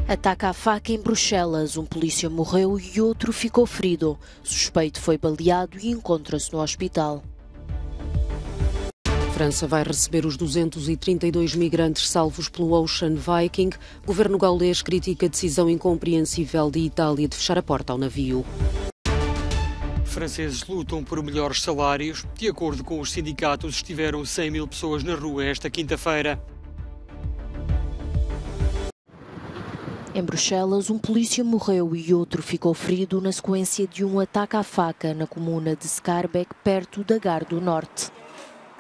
Ataque à faca em Bruxelas. Um polícia morreu e outro ficou ferido. Suspeito foi baleado e encontra-se no hospital. França vai receber os 232 migrantes salvos pelo Ocean Viking. O governo gaulês critica a decisão incompreensível de Itália de fechar a porta ao navio. Franceses lutam por melhores salários. De acordo com os sindicatos, estiveram 100 mil pessoas na rua esta quinta-feira. Em Bruxelas, um polícia morreu e outro ficou ferido na sequência de um ataque à faca na comuna de Schaerbeek, perto da Gare do Norte.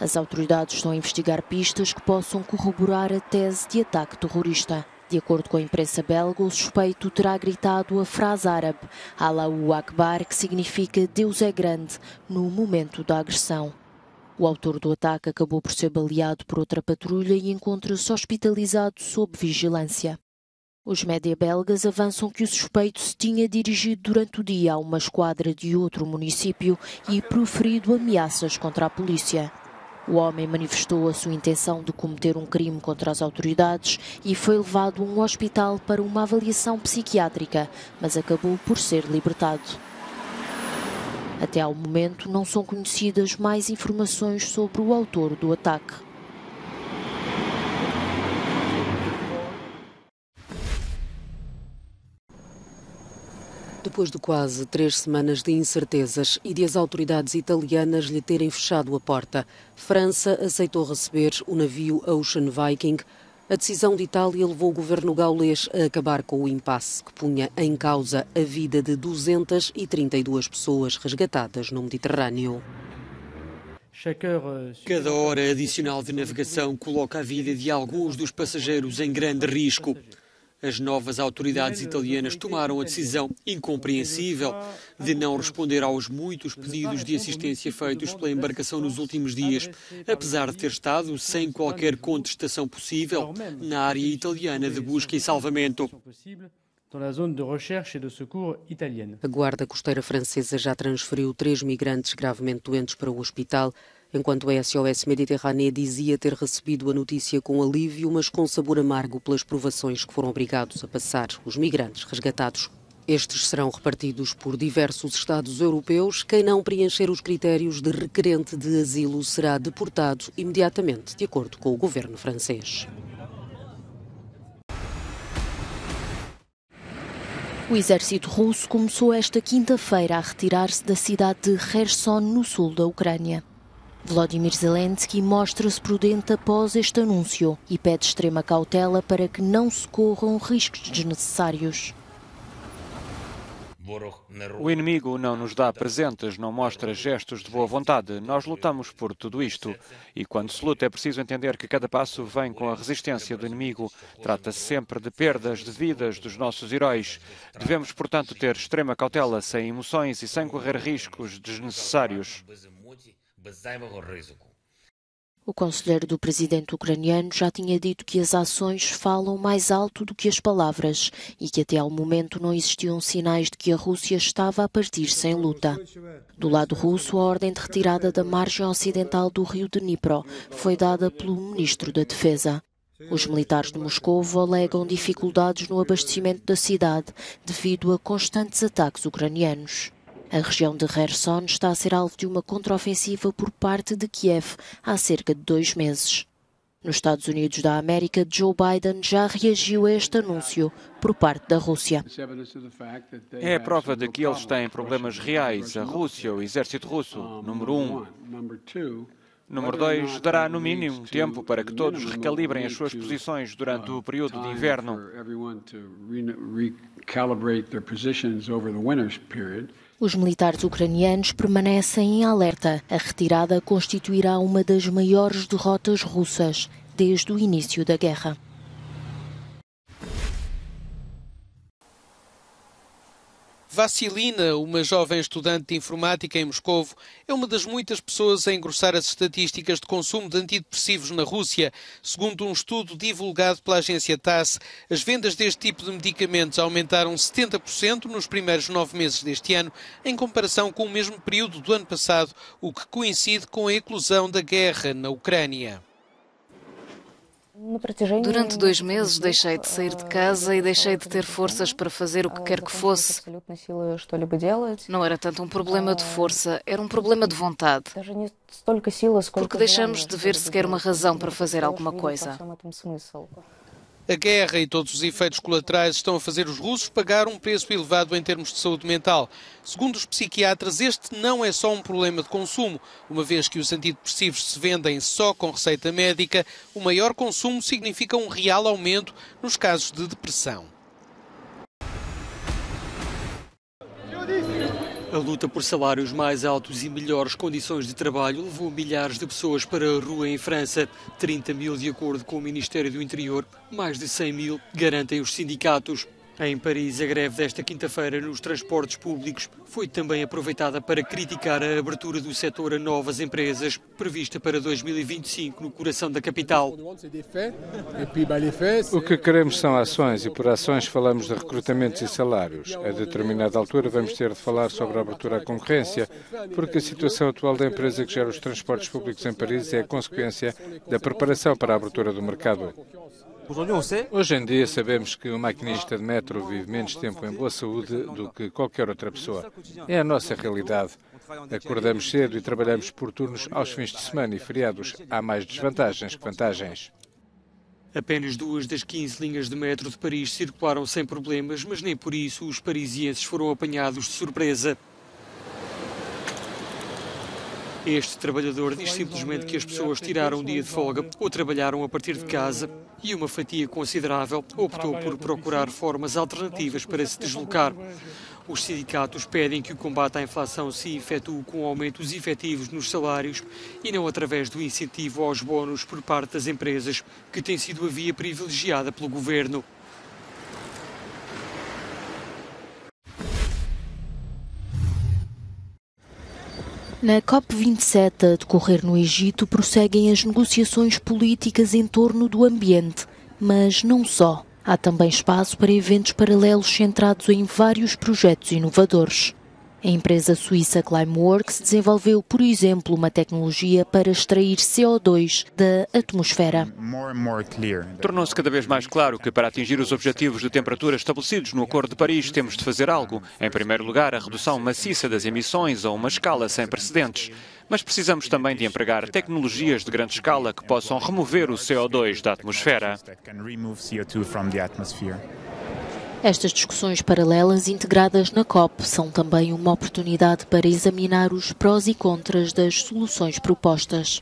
As autoridades estão a investigar pistas que possam corroborar a tese de ataque terrorista. De acordo com a imprensa belga, o suspeito terá gritado a frase árabe Allahu Akbar, que significa Deus é grande, no momento da agressão. O autor do ataque acabou por ser baleado por outra patrulha e encontra-se hospitalizado sob vigilância. Os média belgas avançam que o suspeito se tinha dirigido durante o dia a uma esquadra de outro município e proferido ameaças contra a polícia. O homem manifestou a sua intenção de cometer um crime contra as autoridades e foi levado a um hospital para uma avaliação psiquiátrica, mas acabou por ser libertado. Até ao momento, não são conhecidas mais informações sobre o autor do ataque. Depois de quase 3 semanas de incertezas e de as autoridades italianas lhe terem fechado a porta, França aceitou receber o navio Ocean Viking. A decisão de Itália levou o governo gaulês a acabar com o impasse que punha em causa a vida de 232 pessoas resgatadas no Mediterrâneo. Cada hora adicional de navegação coloca a vida de alguns dos passageiros em grande risco. As novas autoridades italianas tomaram a decisão incompreensível de não responder aos muitos pedidos de assistência feitos pela embarcação nos últimos dias, apesar de ter estado sem qualquer contestação possível na área italiana de busca e salvamento. A Guarda Costeira Francesa já transferiu 3 migrantes gravemente doentes para o hospital, enquanto a SOS Méditerranée dizia ter recebido a notícia com alívio, mas com sabor amargo pelas provações que foram obrigados a passar os migrantes resgatados. Estes serão repartidos por diversos Estados europeus. Quem não preencher os critérios de requerente de asilo será deportado imediatamente, de acordo com o governo francês. O exército russo começou esta quinta-feira a retirar-se da cidade de Kherson, no sul da Ucrânia. Volodymyr Zelensky mostra-se prudente após este anúncio e pede extrema cautela para que não se corram riscos desnecessários. O inimigo não nos dá presentes, não mostra gestos de boa vontade. Nós lutamos por tudo isto. E quando se luta é preciso entender que cada passo vem com a resistência do inimigo. Trata-se sempre de perdas de vidas dos nossos heróis. Devemos, portanto, ter extrema cautela, sem emoções e sem correr riscos desnecessários. O conselheiro do presidente ucraniano já tinha dito que as ações falam mais alto do que as palavras e que até ao momento não existiam sinais de que a Rússia estava a partir-se em luta. Do lado russo, a ordem de retirada da margem ocidental do rio Dnipro foi dada pelo ministro da Defesa. Os militares de Moscovo alegam dificuldades no abastecimento da cidade devido a constantes ataques ucranianos. A região de Kherson está a ser alvo de uma contraofensiva por parte de Kiev há cerca de 2 meses. Nos Estados Unidos da América, Joe Biden já reagiu a este anúncio por parte da Rússia. É a prova de que eles têm problemas reais. A Rússia, o exército russo, número 1. Número 2, dará no mínimo tempo para que todos recalibrem as suas posições durante o período de inverno. Os militares ucranianos permanecem em alerta. A retirada constituirá uma das maiores derrotas russas desde o início da guerra. Vassilina, uma jovem estudante de informática em Moscovo, é uma das muitas pessoas a engrossar as estatísticas de consumo de antidepressivos na Rússia. Segundo um estudo divulgado pela agência TASS, as vendas deste tipo de medicamentos aumentaram 70% nos primeiros 9 meses deste ano, em comparação com o mesmo período do ano passado, o que coincide com a eclosão da guerra na Ucrânia. Durante 2 meses deixei de sair de casa e deixei de ter forças para fazer o que quer que fosse. Não era tanto um problema de força, era um problema de vontade. Porque deixamos de ver sequer uma razão para fazer alguma coisa. A guerra e todos os efeitos colaterais estão a fazer os russos pagar um preço elevado em termos de saúde mental. Segundo os psiquiatras, este não é só um problema de consumo. Uma vez que os antidepressivos se vendem só com receita médica, o maior consumo significa um real aumento nos casos de depressão. A luta por salários mais altos e melhores condições de trabalho levou milhares de pessoas para a rua em França. 30 mil de acordo com o Ministério do Interior, mais de 100 mil garantem os sindicatos. Em Paris, a greve desta quinta-feira nos transportes públicos foi também aproveitada para criticar a abertura do setor a novas empresas, prevista para 2025 no coração da capital. O que queremos são ações e por ações falamos de recrutamentos e salários. A determinada altura vamos ter de falar sobre a abertura à concorrência, porque a situação atual da empresa que gera os transportes públicos em Paris é a consequência da preparação para a abertura do mercado. Hoje em dia sabemos que o maquinista de metro vive menos tempo em boa saúde do que qualquer outra pessoa. É a nossa realidade. Acordamos cedo e trabalhamos por turnos aos fins de semana e feriados. Há mais desvantagens que vantagens. Apenas 2 das 15 linhas de metro de Paris circularam sem problemas, mas nem por isso os parisienses foram apanhados de surpresa. Este trabalhador diz simplesmente que as pessoas tiraram um dia de folga ou trabalharam a partir de casa e uma fatia considerável optou por procurar formas alternativas para se deslocar. Os sindicatos pedem que o combate à inflação se efetue com aumentos efetivos nos salários e não através do incentivo aos bónus por parte das empresas, que tem sido a via privilegiada pelo governo. Na COP27 a decorrer no Egito prosseguem as negociações políticas em torno do ambiente, mas não só. Há também espaço para eventos paralelos centrados em vários projetos inovadores. A empresa suíça Climeworks desenvolveu, por exemplo, uma tecnologia para extrair CO2 da atmosfera. Tornou-se cada vez mais claro que para atingir os objetivos de temperatura estabelecidos no Acordo de Paris temos de fazer algo. Em primeiro lugar, a redução maciça das emissões a uma escala sem precedentes. Mas precisamos também de empregar tecnologias de grande escala que possam remover o CO2 da atmosfera. Estas discussões paralelas integradas na COP são também uma oportunidade para examinar os prós e contras das soluções propostas.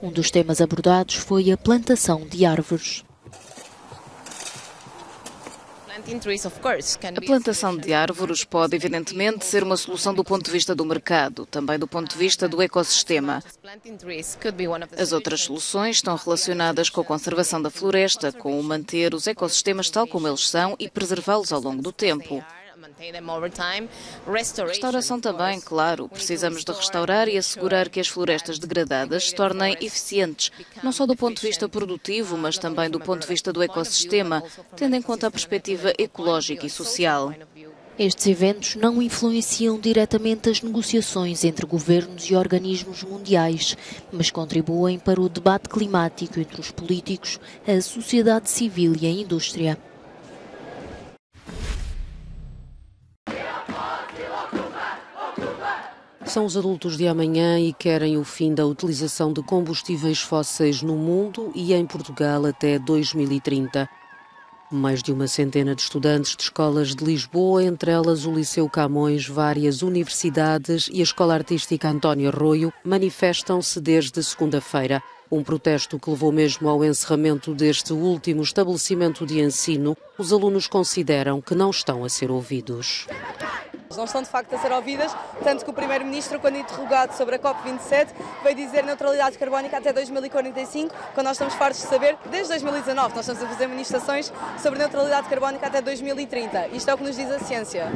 Um dos temas abordados foi a plantação de árvores. A plantação de árvores pode, evidentemente, ser uma solução do ponto de vista do mercado, também do ponto de vista do ecossistema. As outras soluções estão relacionadas com a conservação da floresta, com o manter os ecossistemas tal como eles são e preservá-los ao longo do tempo. Restauração também, claro. Precisamos de restaurar e assegurar que as florestas degradadas se tornem eficientes, não só do ponto de vista produtivo, mas também do ponto de vista do ecossistema, tendo em conta a perspectiva ecológica e social. Estes eventos não influenciam diretamente as negociações entre governos e organismos mundiais, mas contribuem para o debate climático entre os políticos, a sociedade civil e a indústria. São os adultos de amanhã e querem o fim da utilização de combustíveis fósseis no mundo e em Portugal até 2030. Mais de uma centena de estudantes de escolas de Lisboa, entre elas o Liceu Camões, várias universidades e a Escola Artística António Arroio, manifestam-se desde segunda-feira. Um protesto que levou mesmo ao encerramento deste último estabelecimento de ensino. Os alunos consideram que não estão a ser ouvidos. Não estão de facto a ser ouvidas, tanto que o Primeiro-Ministro, quando interrogado sobre a COP27, veio dizer neutralidade carbónica até 2045, quando nós estamos fartos de saber, desde 2019, nós estamos a fazer manifestações sobre neutralidade carbónica até 2030. Isto é o que nos diz a ciência.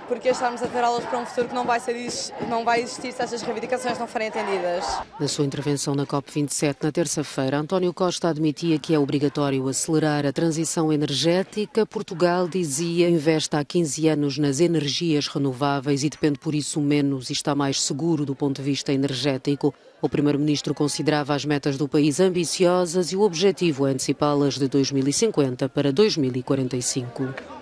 porque estarmos a prepará-los para um futuro que não vai existir se estas reivindicações não forem atendidas. Na sua intervenção na COP27 na terça-feira, António Costa admitia que é obrigatório acelerar a transição energética. Portugal, dizia, investe há 15 anos nas energias renováveis e depende por isso menos e está mais seguro do ponto de vista energético. O primeiro-ministro considerava as metas do país ambiciosas e o objetivo é antecipá-las de 2050 para 2045.